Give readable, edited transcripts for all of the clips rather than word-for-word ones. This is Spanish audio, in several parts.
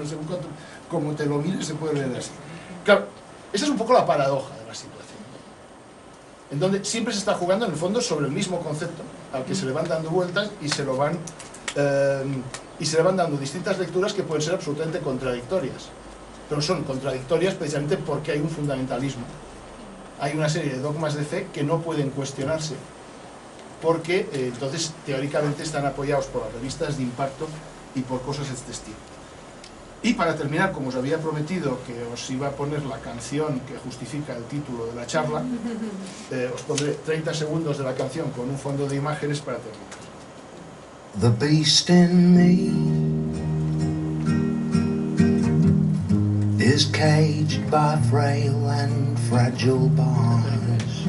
Según como te lo mires se puede leer así. Claro, esa es un poco la paradoja de la situación, en donde siempre se está jugando en el fondo sobre el mismo concepto, al que se le van dando vueltas y se lo van dando distintas lecturas que pueden ser absolutamente contradictorias, pero son contradictorias precisamente porque hay un fundamentalismo, hay una serie de dogmas de fe que no pueden cuestionarse, porque entonces teóricamente están apoyados por las revistas de impacto y por cosas de este estilo. Y para terminar, como os había prometido que os iba a poner la canción que justifica el título de la charla, os pondré 30 segundos de la canción con un fondo de imágenes para terminar. The beast in me is caged by frail and fragile bars,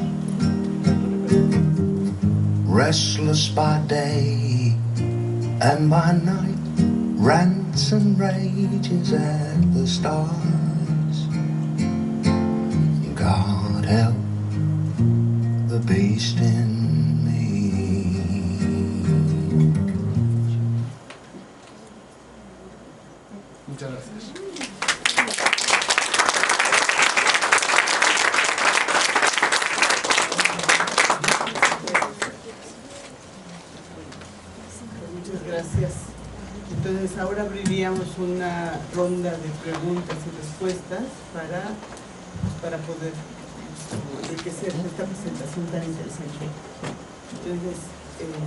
restless by day and by night, rants and rages at the stars. God help the beast in me. Muchas gracias. Muchas gracias. Entonces ahora abriríamos una ronda de preguntas y respuestas para poder enriquecer esta presentación tan interesante. Entonces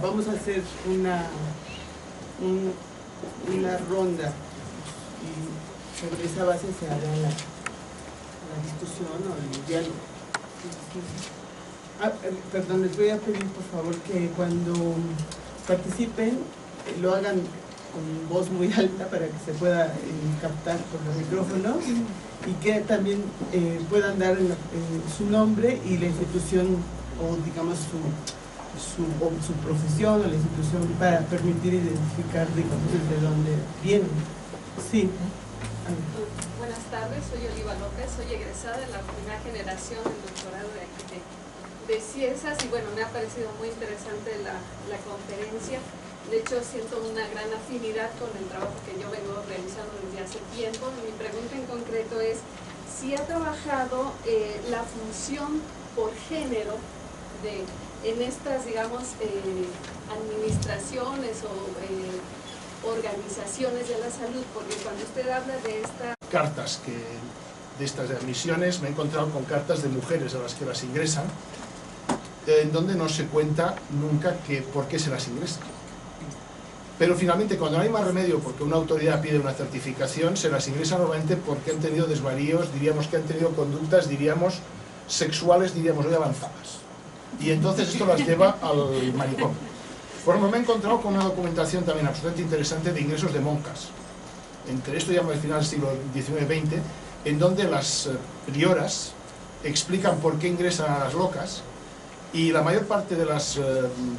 vamos a hacer una ronda y sobre esa base se hará la discusión o el diálogo. Perdón, les voy a pedir por favor que cuando participen lo hagan con voz muy alta para que se pueda captar por los micrófonos y que también puedan dar su nombre y la institución o digamos su profesión o la institución para permitir identificar digamos desde dónde vienen. Sí. Buenas tardes, soy Oliva López, soy egresada de la primera generación del doctorado de ciencias y bueno, me ha parecido muy interesante la conferencia. De hecho, siento una gran afinidad con el trabajo que yo vengo realizando desde hace tiempo. Mi pregunta en concreto es si ha trabajado la función por género en estas, digamos, administraciones o organizaciones de la salud, porque cuando usted habla de esta... Cartas de estas admisiones, me he encontrado con cartas de mujeres a las que las ingresan, en donde no se cuenta nunca por qué se las ingresa. Pero finalmente, cuando no hay más remedio porque una autoridad pide una certificación, se las ingresa normalmente porque han tenido desvaríos, diríamos que han tenido conductas, diríamos, sexuales, diríamos, muy avanzadas. Y entonces esto las lleva al manicomio. Por ejemplo, me he encontrado con una documentación también absolutamente interesante de ingresos de monjas. Entre esto ya al final del siglo XIX-XX, en donde las prioras explican por qué ingresan a las locas, y la mayor parte de las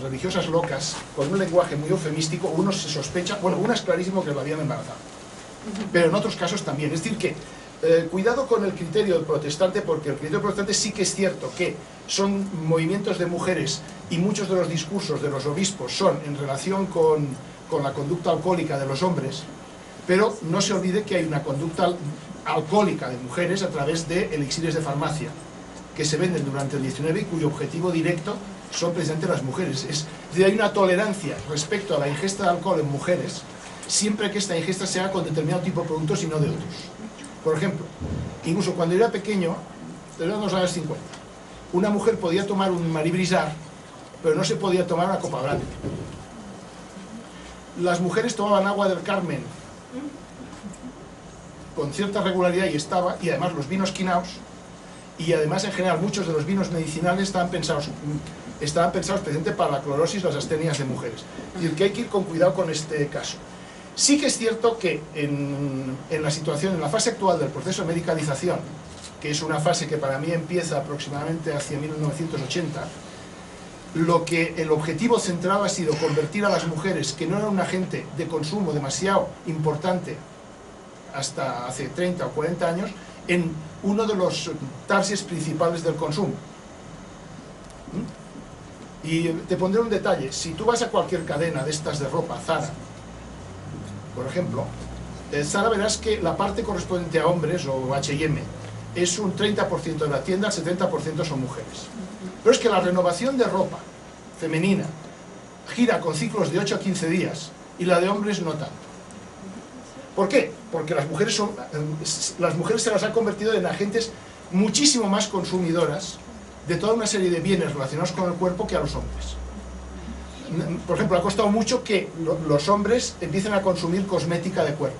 religiosas locas, con un lenguaje muy eufemístico, uno se sospecha, bueno, una es clarísimo que la habían embarazado, pero en otros casos también. Es decir que, cuidado con el criterio del protestante, porque el criterio protestante sí que es cierto que son movimientos de mujeres y muchos de los discursos de los obispos son en relación con la conducta alcohólica de los hombres, pero no se olvide que hay una conducta alcohólica de mujeres a través de elixires de farmacia, que se venden durante el XIX y cuyo objetivo directo son precisamente las mujeres. Es decir, hay una tolerancia respecto a la ingesta de alcohol en mujeres, siempre que esta ingesta se haga con determinado tipo de productos y no de otros. Por ejemplo, incluso cuando yo era pequeño, desde los años 50, una mujer podía tomar un Maribrizar, pero no se podía tomar una copa grande. Las mujeres tomaban agua del Carmen con cierta regularidad y además los vinos quinaos, y además en general muchos de los vinos medicinales estaban pensados precisamente para la clorosis, las astenias de mujeres. Es decir, que hay que ir con cuidado con este caso. Sí que es cierto que en la situación, en la fase actual del proceso de medicalización, que es una fase que para mí empieza aproximadamente hacia 1980, el objetivo central ha sido convertir a las mujeres, que no eran un agente de consumo demasiado importante hasta hace 30 o 40 años, en uno de los targets principales del consumo. Y te pondré un detalle: si tú vas a cualquier cadena de estas de ropa, Zara, por ejemplo, Zara verás que la parte correspondiente a hombres, o H&M, es un 30% de la tienda, el 70% son mujeres. Pero es que la renovación de ropa femenina gira con ciclos de 8 a 15 días y la de hombres no tanto. ¿Por qué? Porque las mujeres se las han convertido en agentes muchísimo más consumidoras de toda una serie de bienes relacionados con el cuerpo que a los hombres. Por ejemplo, ha costado mucho que los hombres empiecen a consumir cosmética de cuerpo.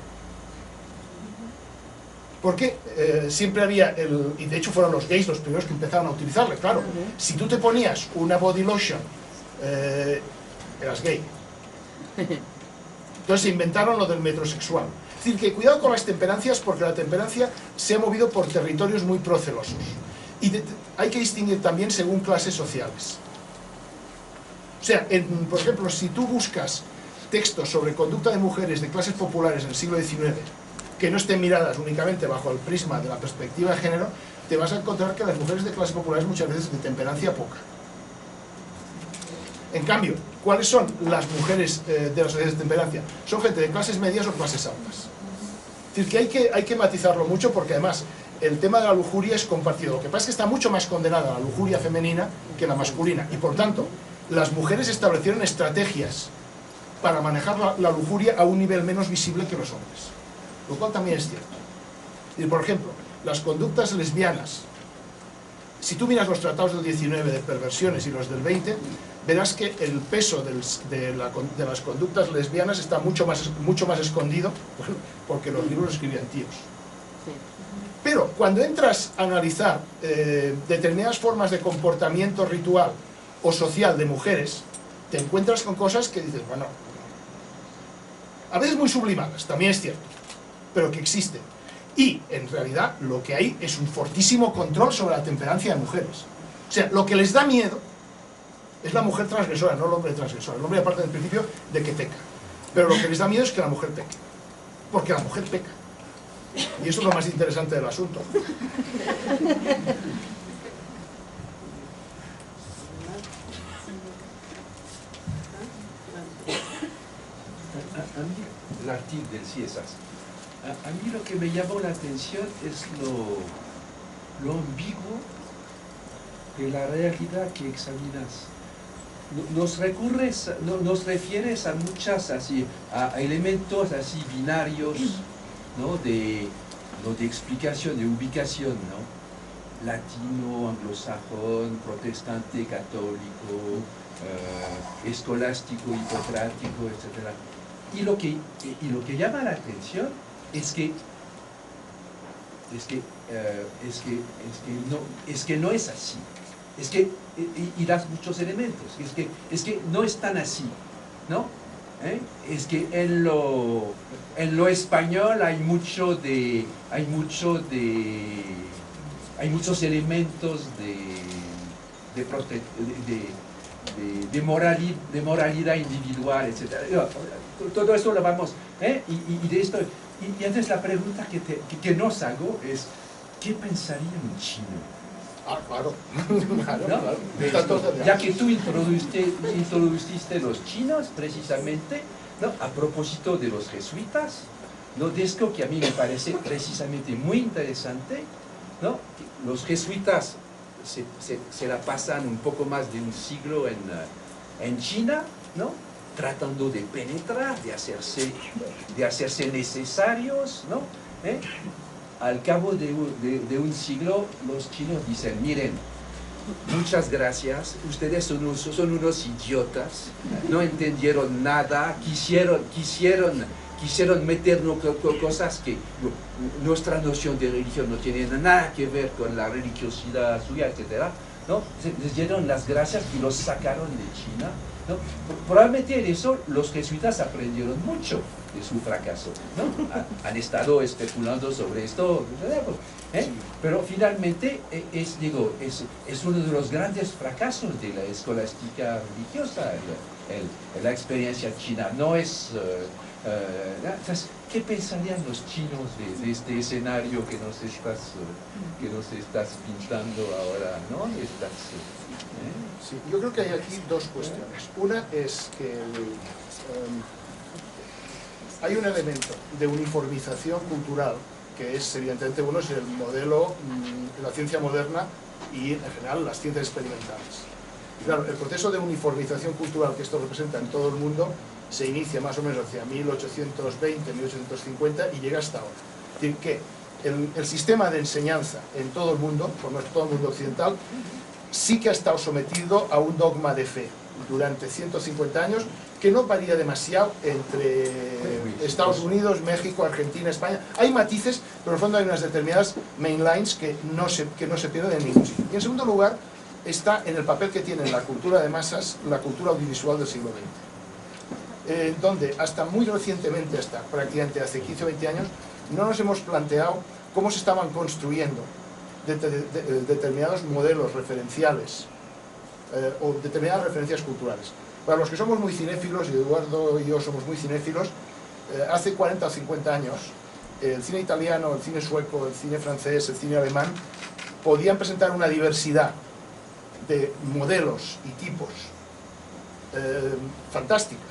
Porque siempre había, y de hecho fueron los gays los primeros que empezaron a utilizarla, claro. Si tú te ponías una body lotion, eras gay. Entonces se inventaron lo del metrosexual. Es decir, que cuidado con las temperancias, porque la temperancia se ha movido por territorios muy procelosos. Y hay que distinguir también según clases sociales. O sea, por ejemplo, si tú buscas textos sobre conducta de mujeres de clases populares en el siglo XIX, que no estén miradas únicamente bajo el prisma de la perspectiva de género, te vas a encontrar que las mujeres de clases populares muchas veces de temperancia poca. En cambio, ¿cuáles son las mujeres de las sociedades de temperancia? Son gente de clases medias o clases altas. Es decir, que hay que matizarlo mucho, porque además el tema de la lujuria es compartido. Lo que pasa es que está mucho más condenada la lujuria femenina que la masculina, y por tanto, las mujeres establecieron estrategias para manejar la lujuria a un nivel menos visible que los hombres, lo cual también es cierto. Y por ejemplo, las conductas lesbianas, si tú miras los tratados del 19 de perversiones y los del 20, verás que el peso de las conductas lesbianas está mucho más escondido, porque los libros los escribían tíos. Pero cuando entras a analizar determinadas formas de comportamiento ritual o social de mujeres, te encuentras con cosas que dices, bueno, a veces muy sublimadas, también es cierto, pero que existen. Y en realidad lo que hay es un fortísimo control sobre la temperancia de mujeres. O sea, lo que les da miedo es la mujer transgresora, no el hombre transgresor. El hombre aparte del principio de que peca. Pero lo que les da miedo es que la mujer peque. Porque la mujer peca. Y eso es lo más interesante del asunto. A mí, el artículo del CIESAS, a mí lo que me llamó la atención es lo ambiguo de la realidad que examinas. Nos refieres a muchas así, a elementos así binarios, ¿no? De explicación, de ubicación, ¿no? Latino, anglosajón, protestante, católico, escolástico, hipocrático, etc. Y lo que llama la atención es que no es así. Es que, y das muchos elementos, es que no es tan así, ¿no? Es que en lo español hay muchos elementos de moralidad individual, etc. Todo esto lo vamos, y de esto, y entonces la pregunta que nos hago es, ¿qué pensaría un chino? Ah, claro. ¿No? Ya que tú introduciste los chinos precisamente, ¿no? A propósito de los jesuitas, ¿no? De esto que a mí me parece precisamente muy interesante, ¿no? Los jesuitas se la pasan un poco más de un siglo en China, ¿no? Tratando de penetrar, de hacerse necesarios, ¿no? Al cabo de un siglo, los chinos dicen, miren, muchas gracias, ustedes son unos idiotas, no entendieron nada, quisieron meternos cosas que nuestra noción de religión no tiene nada que ver con la religiosidad suya, etc., ¿no? Les dieron las gracias y los sacaron de China, ¿no? Probablemente en eso los jesuitas aprendieron mucho de su fracaso, ¿no? Han estado especulando sobre esto, pero finalmente es uno de los grandes fracasos de la escolástica religiosa, la experiencia china. No es... entonces, ¿qué pensarían los chinos de este escenario que nos estás pintando ahora, ¿no? Sí, yo creo que hay aquí dos cuestiones. Una es que hay un elemento de uniformización cultural que es evidentemente uno, es el modelo de la ciencia moderna y en general las ciencias experimentales. Y claro, el proceso de uniformización cultural que esto representa en todo el mundo se inicia más o menos hacia 1820, 1850 y llega hasta ahora. Es decir, que el sistema de enseñanza en todo el mundo, por no todo el mundo occidental, sí que ha estado sometido a un dogma de fe durante 150 años que no varía demasiado entre Estados Unidos, México, Argentina, España. Hay matices, pero en el fondo hay unas determinadas mainlines que no se pierden en ningún sitio. Y en segundo lugar está en el papel que tiene en la cultura de masas la cultura audiovisual del siglo XX, donde hasta muy recientemente, hasta prácticamente hace 15 o 20 años, no nos hemos planteado cómo se estaban construyendo determinados modelos referenciales o determinadas referencias culturales. Para los que somos muy cinéfilos, y Eduardo y yo somos muy cinéfilos, hace 40 o 50 años el cine italiano, el cine sueco, el cine francés, el cine alemán podían presentar una diversidad de modelos y tipos fantástica,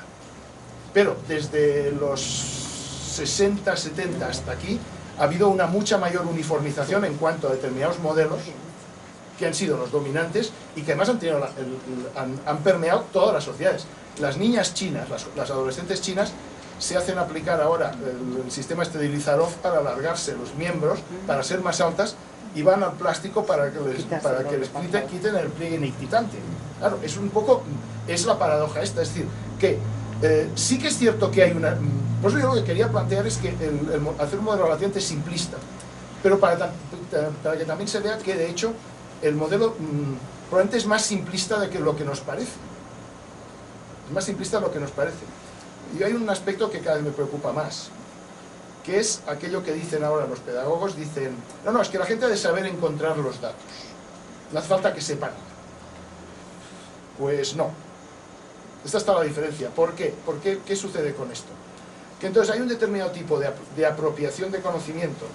pero desde los 60, 70 hasta aquí ha habido una mucha mayor uniformización en cuanto a determinados modelos que han sido los dominantes y que además han permeado todas las sociedades. Las niñas chinas, las adolescentes chinas, se hacen aplicar ahora el sistema este de Lizarov para alargarse los miembros, para ser más altas, y van al plástico para que les quiten el pliegue nictitante. Claro, es un poco, es la paradoja esta, es decir, que sí que es cierto que hay una... Por eso yo lo que quería plantear es que hacer un modelo relativamente simplista, pero para que también se vea que de hecho el modelo probablemente es más simplista de lo que nos parece. Es más simplista de lo que nos parece. Y hay un aspecto que cada vez me preocupa más, que es aquello que dicen ahora los pedagogos, dicen, no, es que la gente ha de saber encontrar los datos, no hace falta que sepan. Pues no. Esta está la diferencia. ¿Por qué? ¿Qué sucede con esto? Que entonces hay un determinado tipo de apropiación de conocimiento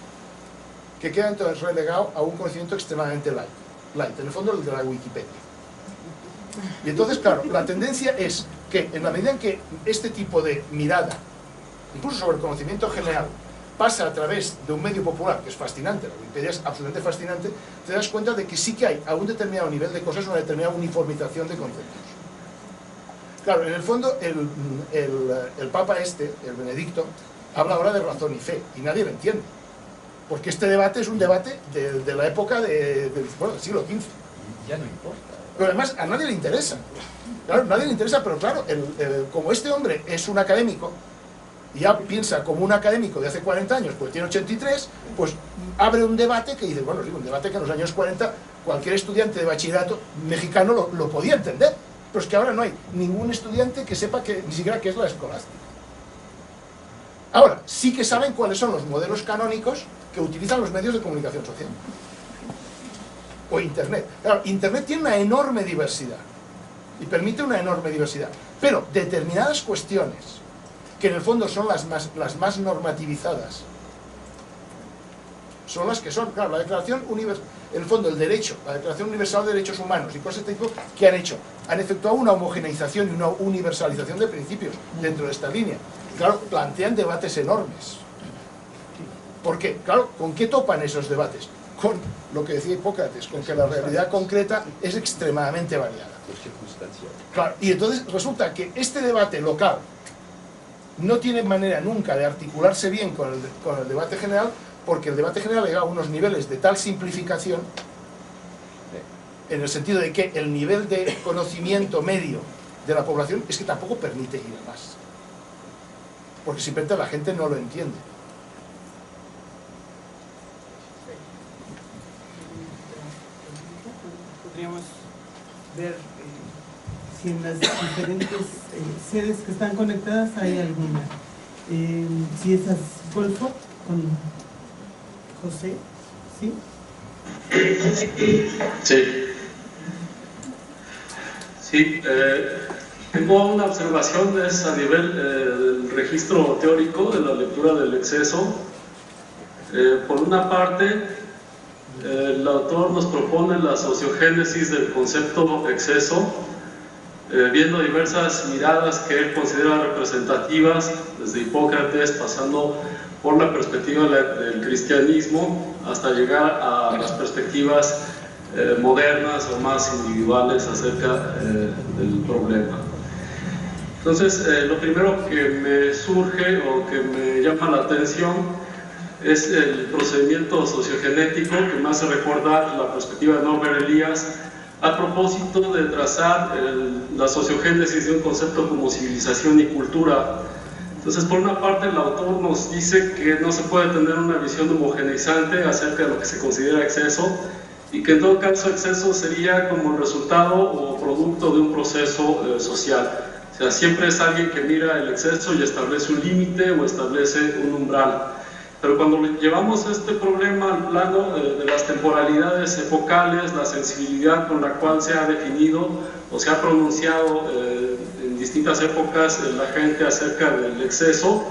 que queda entonces relegado a un conocimiento extremadamente light, en el fondo el de la Wikipedia. Y entonces, claro, la tendencia es que en la medida en que este tipo de mirada, incluso sobre el conocimiento general, pasa a través de un medio popular, que es fascinante, la Wikipedia es absolutamente fascinante, te das cuenta de que sí que hay a un determinado nivel de cosas una determinada uniformización de conceptos. Claro, en el fondo el Papa el Benedicto, habla ahora de razón y fe, y nadie lo entiende. Porque este debate es un debate de la época del siglo XV. Ya no importa. Pero además a nadie le interesa. Claro, nadie le interesa, pero claro, como este hombre es un académico, y ya piensa como un académico de hace 40 años, pues tiene 83, pues abre un debate que dice, bueno, sí, un debate que en los años 40 cualquier estudiante de bachillerato mexicano lo podía entender. Pero es que ahora no hay ningún estudiante que sepa ni siquiera qué es la escolástica. Ahora, sí que saben cuáles son los modelos canónicos que utilizan los medios de comunicación social. O Internet. Claro, Internet tiene una enorme diversidad. Y permite una enorme diversidad. Pero determinadas cuestiones, que en el fondo son las más normativizadas, son las que son. Claro, la Declaración Universal, en el fondo el derecho, la Declaración Universal de Derechos Humanos y cosas de este tipo, ¿qué han hecho? Han efectuado una homogeneización y una universalización de principios dentro de esta línea. Claro, plantean debates enormes. ¿Por qué? Claro, ¿con qué topan esos debates? Con lo que decía Hipócrates, con que la realidad concreta es extremadamente variada. Claro, y entonces resulta que este debate local no tiene manera nunca de articularse bien con el debate general, porque el debate general llega a unos niveles de tal simplificación, en el sentido de que el nivel de conocimiento medio de la población es que tampoco permite ir a más. Porque simplemente la gente no lo entiende. Podríamos ver si en las diferentes sedes que están conectadas hay alguna. Si esas Golfo con José, ¿sí? Sí, tengo una observación a nivel del registro teórico de la lectura del exceso. Por una parte, el autor nos propone la sociogénesis del concepto exceso viendo diversas miradas que él considera representativas, desde Hipócrates, pasando por la perspectiva del cristianismo, hasta llegar a las perspectivas modernas o más individuales acerca del problema. Entonces, lo primero que me surge o que me llama la atención es el procedimiento sociogenético, que me hace recordar la perspectiva de Norbert Elias a propósito de trazar la sociogénesis de un concepto como civilización y cultura. Entonces, por una parte, el autor nos dice que no se puede tener una visión homogeneizante acerca de lo que se considera exceso, y que en todo caso exceso sería como el resultado o producto de un proceso social. O sea, siempre es alguien que mira el exceso y establece un límite o establece un umbral. Pero cuando llevamos este problema al plano de las temporalidades epocales, la sensibilidad con la cual se ha definido o se ha pronunciado en distintas épocas la gente acerca del exceso,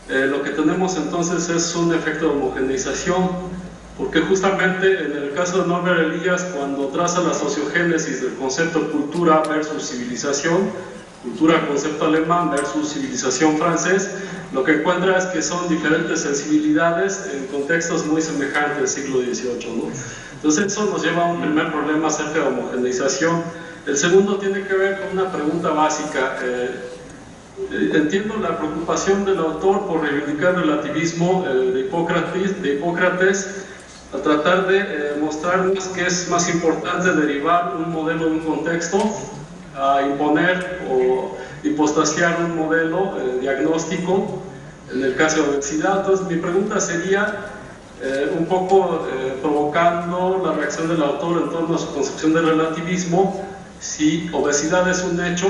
lo que tenemos entonces es un efecto de homogeneización, porque justamente en el caso de Norbert Elias, cuando traza la sociogénesis del concepto cultura versus civilización, cultura concepto alemán versus civilización francés, lo que encuentra es que son diferentes sensibilidades en contextos muy semejantes del siglo XVIII, ¿no? Entonces eso nos lleva a un primer problema acerca de homogeneización. El segundo tiene que ver con una pregunta básica. Entiendo la preocupación del autor por reivindicar el relativismo de Hipócrates, a tratar de mostrarnos que es más importante derivar un modelo de un contexto a imponer o hipostasiar un modelo diagnóstico en el caso de obesidad. Entonces mi pregunta sería un poco provocando la reacción del autor en torno a su concepción de relativismo, si obesidad es un hecho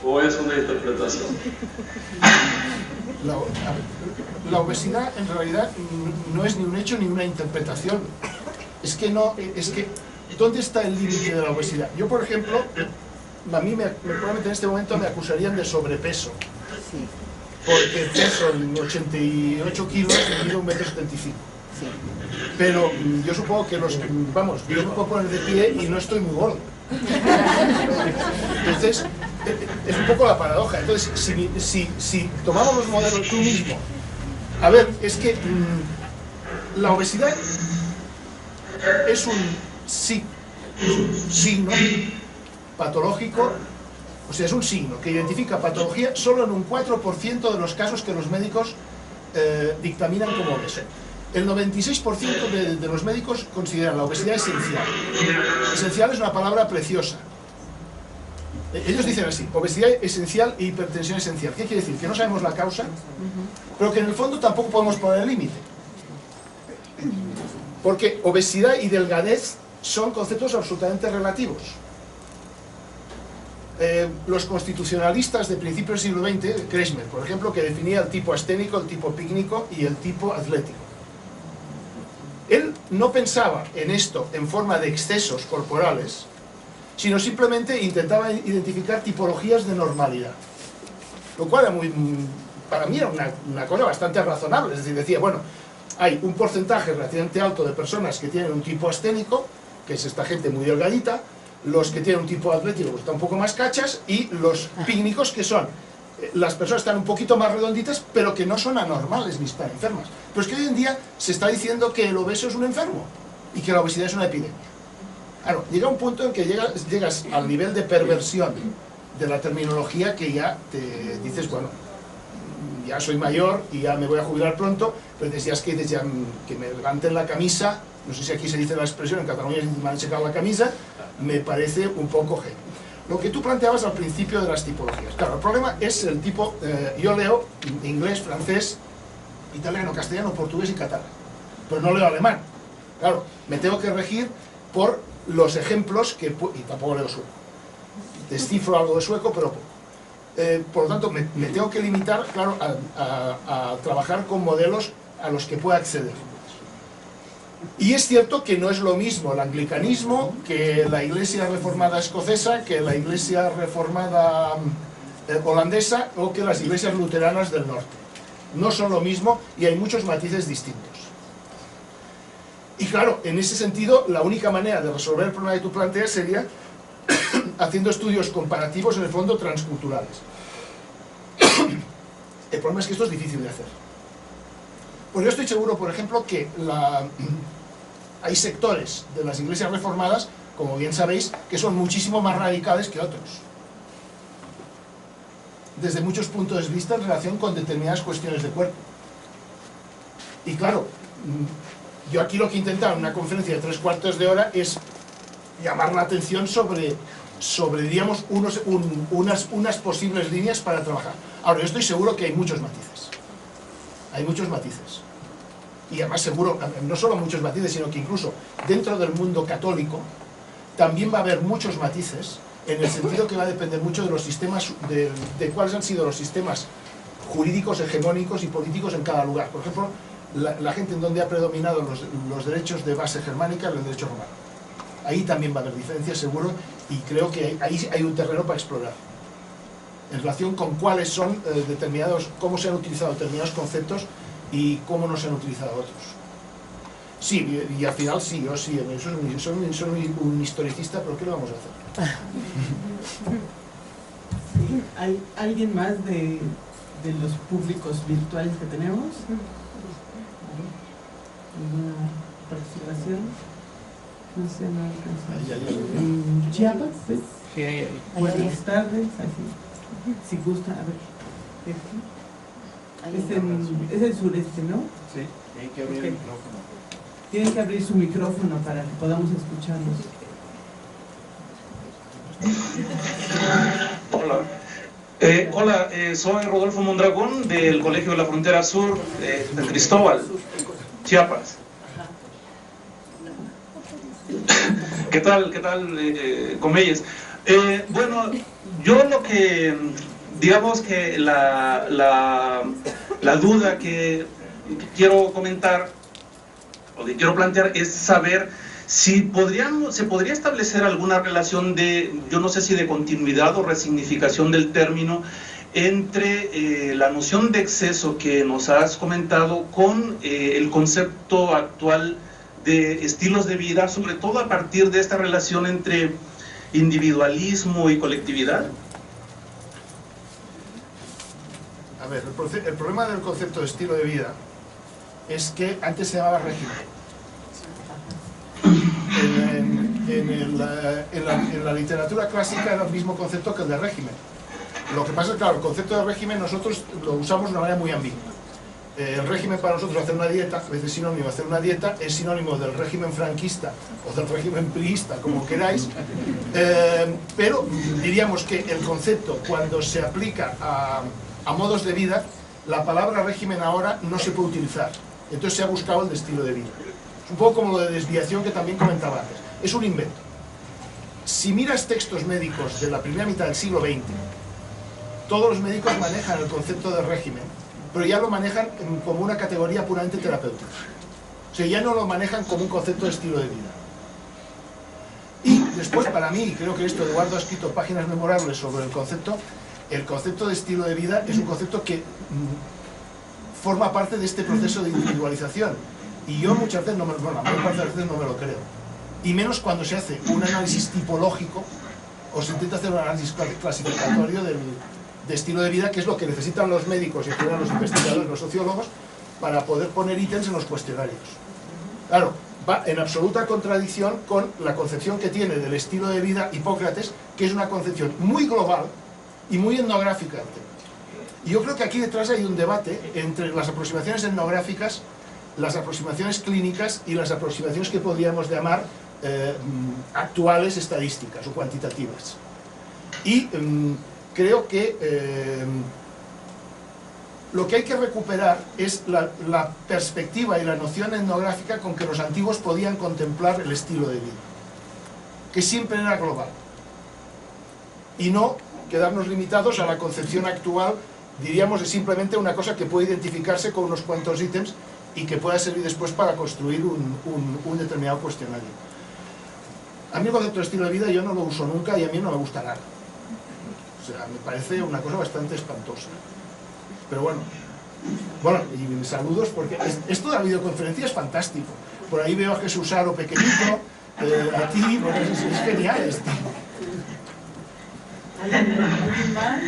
o es una interpretación. La obesidad en realidad no es ni un hecho ni una interpretación. Es que no, es que ¿dónde está el límite de la obesidad? Yo, por ejemplo, a mí probablemente en este momento me acusarían de sobrepeso, porque peso en 88 kilos y mido 1,75 m. Pero yo supongo que vamos, yo me puedo poner de pie y no estoy muy gordo. Entonces, es un poco la paradoja. Entonces, si tomamos los modelos tú mismo, a ver, es que la obesidad es un signo patológico, o sea, es un signo que identifica patología solo en un 4% de los casos que los médicos dictaminan como obeso. El 96% de los médicos consideran la obesidad esencial. Esencial es una palabra preciosa. Ellos dicen así: obesidad esencial e hipertensión esencial. ¿Qué quiere decir? Que no sabemos la causa, pero que en el fondo tampoco podemos poner el límite. Porque obesidad y delgadez son conceptos absolutamente relativos. Los constitucionalistas de principios del siglo XX, Kretschmer, por ejemplo, que definía el tipo asténico, el tipo pícnico y el tipo atlético. Él no pensaba en esto en forma de excesos corporales, sino simplemente intentaba identificar tipologías de normalidad. Lo cual para mí era una cosa bastante razonable. Es decir, decía, bueno, hay un porcentaje relativamente alto de personas que tienen un tipo asténico, que es esta gente muy delgadita, los que tienen un tipo atlético pues están un poco más cachas, y los pícnicos, que son las personas que están un poquito más redonditas, pero que no son anormales ni están enfermas. Pero es que hoy en día se está diciendo que el obeso es un enfermo y que la obesidad es una epidemia. Claro, llega un punto en que llegas al nivel de perversión de la terminología que ya te dices, bueno, ya soy mayor y ya me voy a jubilar pronto, pero decías que me levanten la camisa, no sé si aquí se dice la expresión, en Cataluña me han sacado la camisa, me parece un poco heavy. Lo que tú planteabas al principio de las tipologías. Claro, el problema es el tipo, yo leo inglés, francés, italiano, castellano, portugués y catalán, pero no leo alemán. Claro, me tengo que regir por los ejemplos y tampoco leo sueco. Descifro algo de sueco, pero poco. Por lo tanto, me tengo que limitar, claro, a trabajar con modelos a los que pueda acceder. Y es cierto que no es lo mismo el anglicanismo que la Iglesia reformada escocesa, que la Iglesia reformada holandesa o que las iglesias luteranas del norte. No son lo mismo y hay muchos matices distintos. Y claro, en ese sentido, la única manera de resolver el problema que tú planteas sería haciendo estudios comparativos, en el fondo, transculturales. El problema es que esto es difícil de hacer. Pues yo estoy seguro, por ejemplo, que hay sectores de las iglesias reformadas, como bien sabéis, que son muchísimo más radicales que otros, desde muchos puntos de vista en relación con determinadas cuestiones de cuerpo. Y claro, yo aquí lo que he intentado en una conferencia de 3/4 de hora es llamar la atención sobre diríamos, unas posibles líneas para trabajar. Ahora, yo estoy seguro que hay muchos matices. Hay muchos matices. Y además seguro, no solo muchos matices, sino que incluso dentro del mundo católico también va a haber muchos matices, en el sentido que va a depender mucho de los sistemas, de cuáles han sido los sistemas jurídicos, hegemónicos y políticos en cada lugar. Por ejemplo, la gente en donde ha predominado los derechos de base germánica, el derecho romano. Ahí también va a haber diferencias, seguro, y creo que ahí hay un terreno para explorar, en relación con cuáles son cómo se han utilizado determinados conceptos y cómo no se han utilizado otros. Sí, y al final sí, yo sí, soy un historicista, pero ¿qué le vamos a hacer? Sí, ¿hay alguien más de los públicos virtuales que tenemos? ¿Alguna participación? No sé, no alcanzo. ¿En Chiapas? ¿Sí? Sí, ahí. Buenas tardes. Así. Si gusta, a ver. Es el sureste, ¿no? Sí, hay que abrir el micrófono. Tienen que abrir su micrófono para que podamos escucharlos. Hola. Hola, soy Rodolfo Mondragón del Colegio de la Frontera Sur de San Cristóbal, Chiapas. ¿Qué tal, Comelles? Bueno, yo lo que, digamos que la duda que quiero comentar, o que quiero plantear, es saber si se podría establecer alguna relación de, yo no sé si de continuidad o resignificación del término, entre la noción de exceso que nos has comentado con el concepto actual de estilos de vida, sobre todo a partir de esta relación entre individualismo y colectividad. A ver, el problema del concepto de estilo de vida es que antes se llamaba régimen. En la literatura clásica era el mismo concepto que el de régimen. Lo que pasa es que, claro, el concepto de régimen nosotros lo usamos de una manera muy ambigua. El régimen para nosotros, hacer una dieta, a veces sinónimo de hacer una dieta, es sinónimo del régimen franquista o del régimen priista, como queráis, pero diríamos que el concepto, cuando se aplica a modos de vida, la palabra régimen ahora no se puede utilizar. Entonces se ha buscado el de estilo de vida. Es un poco como lo de desviación que también comentaba antes. Es un invento. Si miras textos médicos de la primera mitad del siglo XX, todos los médicos manejan el concepto de régimen, pero ya lo manejan como una categoría puramente terapéutica. O sea, ya no lo manejan como un concepto de estilo de vida. Y después, para mí, creo que Eduardo ha escrito páginas memorables sobre el concepto de estilo de vida es un concepto que forma parte de este proceso de individualización. Y yo muchas veces, la mayor parte de las veces no me lo creo. Y menos cuando se hace un análisis tipológico o se intenta hacer un análisis clasificatorio de estilo de vida, que es lo que necesitan los médicos y en general los investigadores, los sociólogos, para poder poner ítems en los cuestionarios. Claro, va en absoluta contradicción con la concepción que tiene del estilo de vida Hipócrates, que es una concepción muy global y muy etnográfica. Y yo creo que aquí detrás hay un debate entre las aproximaciones etnográficas, las aproximaciones clínicas y las aproximaciones que podríamos llamar actuales estadísticas o cuantitativas. Y creo que lo que hay que recuperar es la perspectiva y la noción etnográfica con que los antiguos podían contemplar el estilo de vida, que siempre era global, y no quedarnos limitados a la concepción actual, diríamos, de simplemente una cosa que puede identificarse con unos cuantos ítems y que pueda servir después para construir un determinado cuestionario. A mí el concepto de estilo de vida yo no lo uso nunca y a mí no me gusta nada. O sea, me parece una cosa bastante espantosa. Pero bueno, y saludos porque esto de la videoconferencia es fantástico. Por ahí veo a Jesús Aro pequeñito, a ti, bueno, es genial esto. ¿Alguien más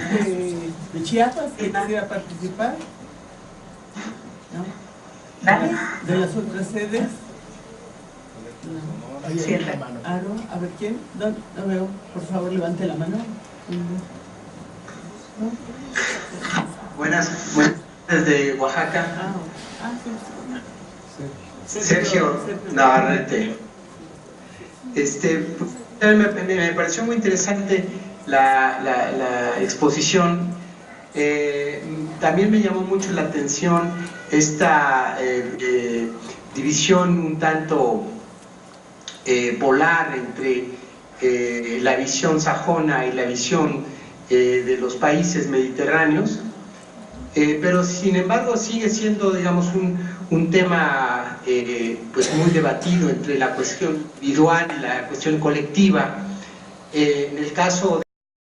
de Chiapas que quisiera participar? ¿No? ¿Nadie? ¿De las otras sedes? No. Ahí hay la mano. Aro, a ver quién. No veo. Por favor, levante la mano. ¿No? Buenas, desde Oaxaca. Sergio Navarrete. Me pareció muy interesante la exposición. También me llamó mucho la atención esta división un tanto polar entre la visión sajona y la visión de los países mediterráneos, pero sin embargo sigue siendo, digamos, un tema pues muy debatido entre la cuestión individual y la cuestión colectiva. En el caso